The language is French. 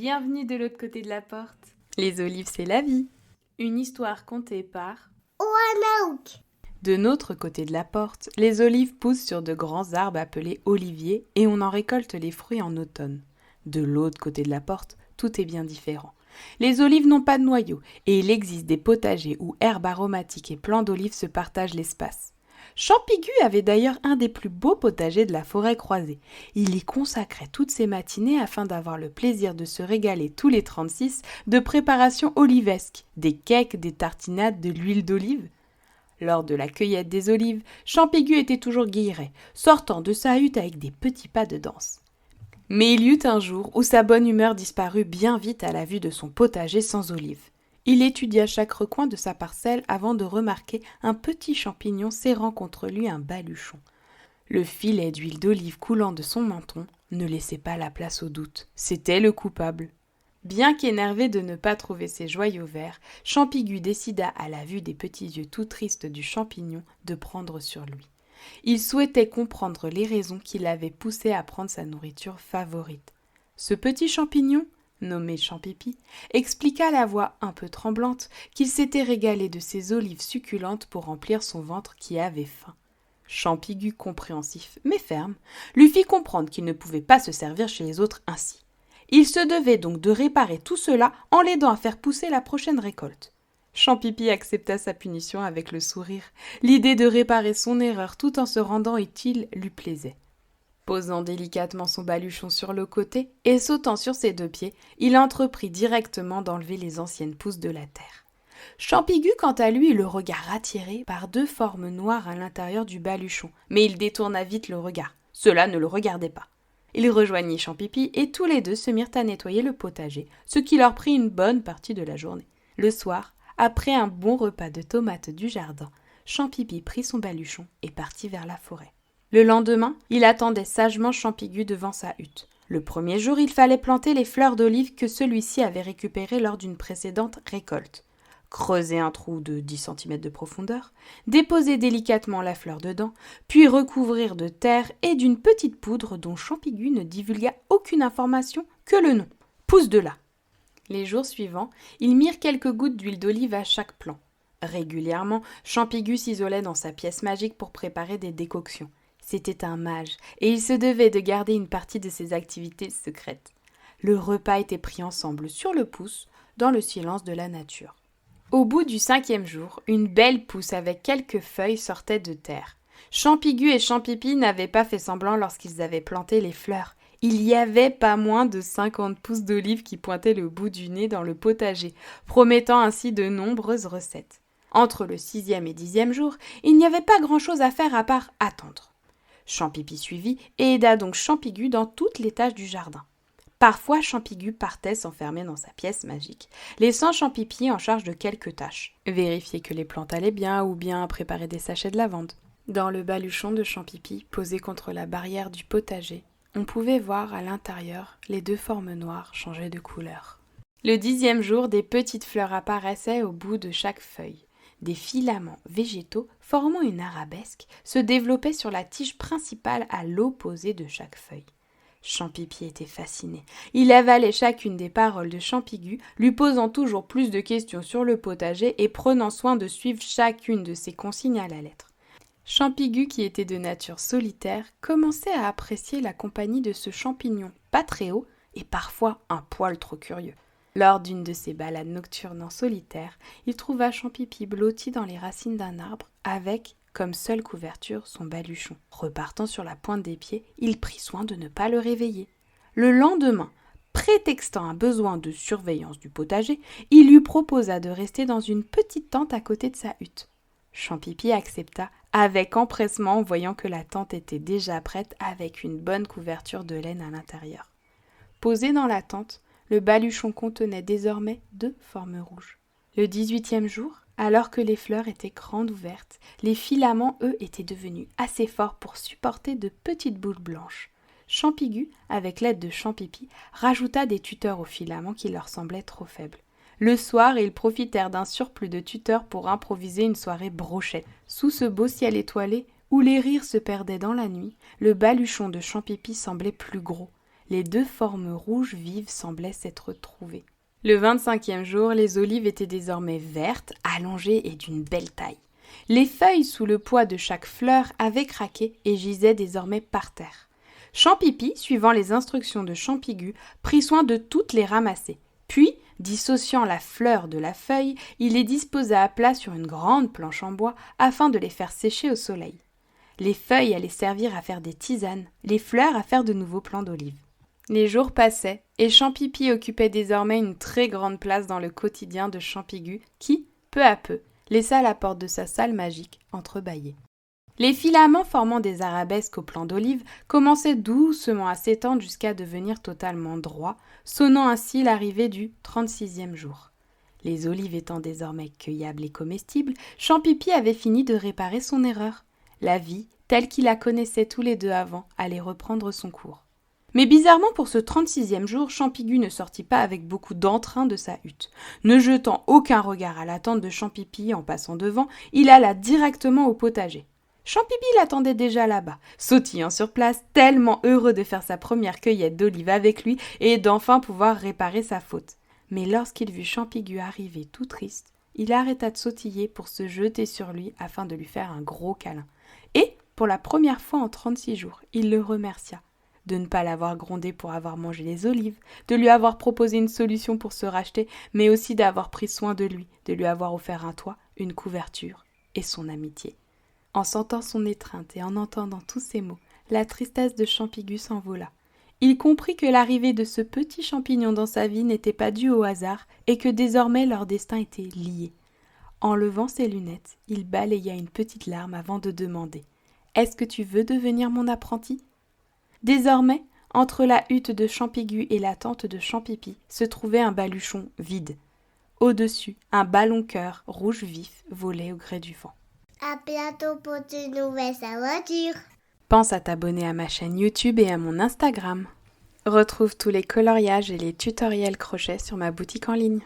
Bienvenue de l'autre côté de la porte. Les olives, c'est la vie. Une histoire contée par Oanaouk. De notre côté de la porte, les olives poussent sur de grands arbres appelés oliviers et on en récolte les fruits en automne. De l'autre côté de la porte, tout est bien différent. Les olives n'ont pas de noyau et il existe des potagers où herbes aromatiques et plants d'olives se partagent l'espace. Champaigu avait d'ailleurs un des plus beaux potagers de la forêt croisée. Il y consacrait toutes ses matinées afin d'avoir le plaisir de se régaler tous les 36 de préparations olivesques, des cakes, des tartinades, de l'huile d'olive. Lors de la cueillette des olives, Champaigu était toujours guilleret, sortant de sa hutte avec des petits pas de danse. Mais il y eut un jour où sa bonne humeur disparut bien vite à la vue de son potager sans olives. Il étudia chaque recoin de sa parcelle avant de remarquer un petit champignon serrant contre lui un baluchon. Le filet d'huile d'olive coulant de son menton ne laissait pas la place au doute. C'était le coupable. Bien qu'énervé de ne pas trouver ses joyaux verts, Champaigu décida, à la vue des petits yeux tout tristes du champignon, de prendre sur lui. Il souhaitait comprendre les raisons qui l'avaient poussé à prendre sa nourriture favorite. Ce petit champignon, nommé Champipi, expliqua à la voix un peu tremblante qu'il s'était régalé de ces olives succulentes pour remplir son ventre qui avait faim. Champaigu, compréhensif mais ferme, lui fit comprendre qu'il ne pouvait pas se servir chez les autres ainsi. Il se devait donc de réparer tout cela en l'aidant à faire pousser la prochaine récolte. Champipi accepta sa punition avec le sourire. L'idée de réparer son erreur tout en se rendant utile lui plaisait. Posant délicatement son baluchon sur le côté et sautant sur ses deux pieds, il entreprit directement d'enlever les anciennes pousses de la terre. Champaigu, quant à lui, eut le regard attiré par deux formes noires à l'intérieur du baluchon, mais il détourna vite le regard. Cela ne le regardait pas. Il rejoignit Champipi et tous les deux se mirent à nettoyer le potager, ce qui leur prit une bonne partie de la journée. Le soir, après un bon repas de tomates du jardin, Champipi prit son baluchon et partit vers la forêt. Le lendemain, il attendait sagement Champaigu devant sa hutte. Le premier jour, il fallait planter les fleurs d'olive que celui-ci avait récupérées lors d'une précédente récolte. Creuser un trou de 10 cm de profondeur, déposer délicatement la fleur dedans, puis recouvrir de terre et d'une petite poudre dont Champaigu ne divulgua aucune information que le nom. Pousse de là. Les jours suivants, ils mirent quelques gouttes d'huile d'olive à chaque plant. Régulièrement, Champaigu s'isolait dans sa pièce magique pour préparer des décoctions. C'était un mage, et il se devait de garder une partie de ses activités secrètes. Le repas était pris ensemble sur le pouce, dans le silence de la nature. Au bout du 5e jour, une belle pousse avec quelques feuilles sortait de terre. Champaigu et Champipi n'avaient pas fait semblant lorsqu'ils avaient planté les fleurs. Il y avait pas moins de 50 pousses d'olive qui pointaient le bout du nez dans le potager, promettant ainsi de nombreuses recettes. Entre le 6e et 10e jour, il n'y avait pas grand-chose à faire à part attendre. Champipi suivit et aida donc Champaigu dans toutes les tâches du jardin. Parfois, Champaigu partait s'enfermer dans sa pièce magique, laissant Champipi en charge de quelques tâches. Vérifier que les plantes allaient bien ou bien préparer des sachets de lavande. Dans le baluchon de Champipi, posé contre la barrière du potager, on pouvait voir à l'intérieur les deux formes noires changer de couleur. Le 10e jour, des petites fleurs apparaissaient au bout de chaque feuille. Des filaments végétaux formant une arabesque se développaient sur la tige principale à l'opposé de chaque feuille. Champipi était fasciné. Il avalait chacune des paroles de Champaigu, lui posant toujours plus de questions sur le potager et prenant soin de suivre chacune de ses consignes à la lettre. Champaigu, qui était de nature solitaire, commençait à apprécier la compagnie de ce champignon pas très haut et parfois un poil trop curieux. Lors d'une de ses balades nocturnes en solitaire, il trouva Champipi blotti dans les racines d'un arbre avec, comme seule couverture, son baluchon. Repartant sur la pointe des pieds, il prit soin de ne pas le réveiller. Le lendemain, prétextant un besoin de surveillance du potager, il lui proposa de rester dans une petite tente à côté de sa hutte. Champipi accepta avec empressement en voyant que la tente était déjà prête avec une bonne couverture de laine à l'intérieur. Posé dans la tente, le baluchon contenait désormais 2 formes rouges. Le 18e jour, alors que les fleurs étaient grandes ouvertes, les filaments, eux, étaient devenus assez forts pour supporter de petites boules blanches. Champaigu, avec l'aide de Champipi, rajouta des tuteurs aux filaments qui leur semblaient trop faibles. Le soir, ils profitèrent d'un surplus de tuteurs pour improviser une soirée brochette. Sous ce beau ciel étoilé, où les rires se perdaient dans la nuit, le baluchon de Champipi semblait plus gros. Les deux formes rouges vives semblaient s'être trouvées. Le 25e jour, les olives étaient désormais vertes, allongées et d'une belle taille. Les feuilles sous le poids de chaque fleur avaient craqué et gisaient désormais par terre. Champipi, suivant les instructions de Champigu, prit soin de toutes les ramasser. Puis, dissociant la fleur de la feuille, il les disposa à plat sur une grande planche en bois afin de les faire sécher au soleil. Les feuilles allaient servir à faire des tisanes, les fleurs à faire de nouveaux plants d'olives. Les jours passaient et Champipi occupait désormais une très grande place dans le quotidien de Champigu qui, peu à peu, laissa la porte de sa salle magique entrebâillée. Les filaments formant des arabesques au plant d'olive commençaient doucement à s'étendre jusqu'à devenir totalement droits, sonnant ainsi l'arrivée du 36e jour. Les olives étant désormais cueillables et comestibles, Champipi avait fini de réparer son erreur. La vie, telle qu'ils la connaissaient tous les deux avant, allait reprendre son cours. Mais bizarrement pour ce 36e jour, Champigu ne sortit pas avec beaucoup d'entrain de sa hutte. Ne jetant aucun regard à la tente de Champipi en passant devant, il alla directement au potager. Champipi l'attendait déjà là-bas, sautillant sur place, tellement heureux de faire sa première cueillette d'olives avec lui et d'enfin pouvoir réparer sa faute. Mais lorsqu'il vit Champigu arriver tout triste, il arrêta de sautiller pour se jeter sur lui afin de lui faire un gros câlin. Et, pour la première fois en 36 jours, il le remercia de ne pas l'avoir grondé pour avoir mangé les olives, de lui avoir proposé une solution pour se racheter, mais aussi d'avoir pris soin de lui, de lui avoir offert un toit, une couverture et son amitié. En sentant son étreinte et en entendant tous ces mots, la tristesse de Champigu s'envola. Il comprit que l'arrivée de ce petit champignon dans sa vie n'était pas due au hasard et que désormais leur destin était lié. Enlevant ses lunettes, il balaya une petite larme avant de demander « Est-ce que tu veux devenir mon apprenti ?» Désormais, entre la hutte de Champigu et la tente de Champipi se trouvait un baluchon vide. Au-dessus, un ballon-cœur rouge vif volait au gré du vent. À bientôt pour de nouvelles aventures. Pense à t'abonner à ma chaîne YouTube et à mon Instagram. Retrouve tous les coloriages et les tutoriels crochet sur ma boutique en ligne.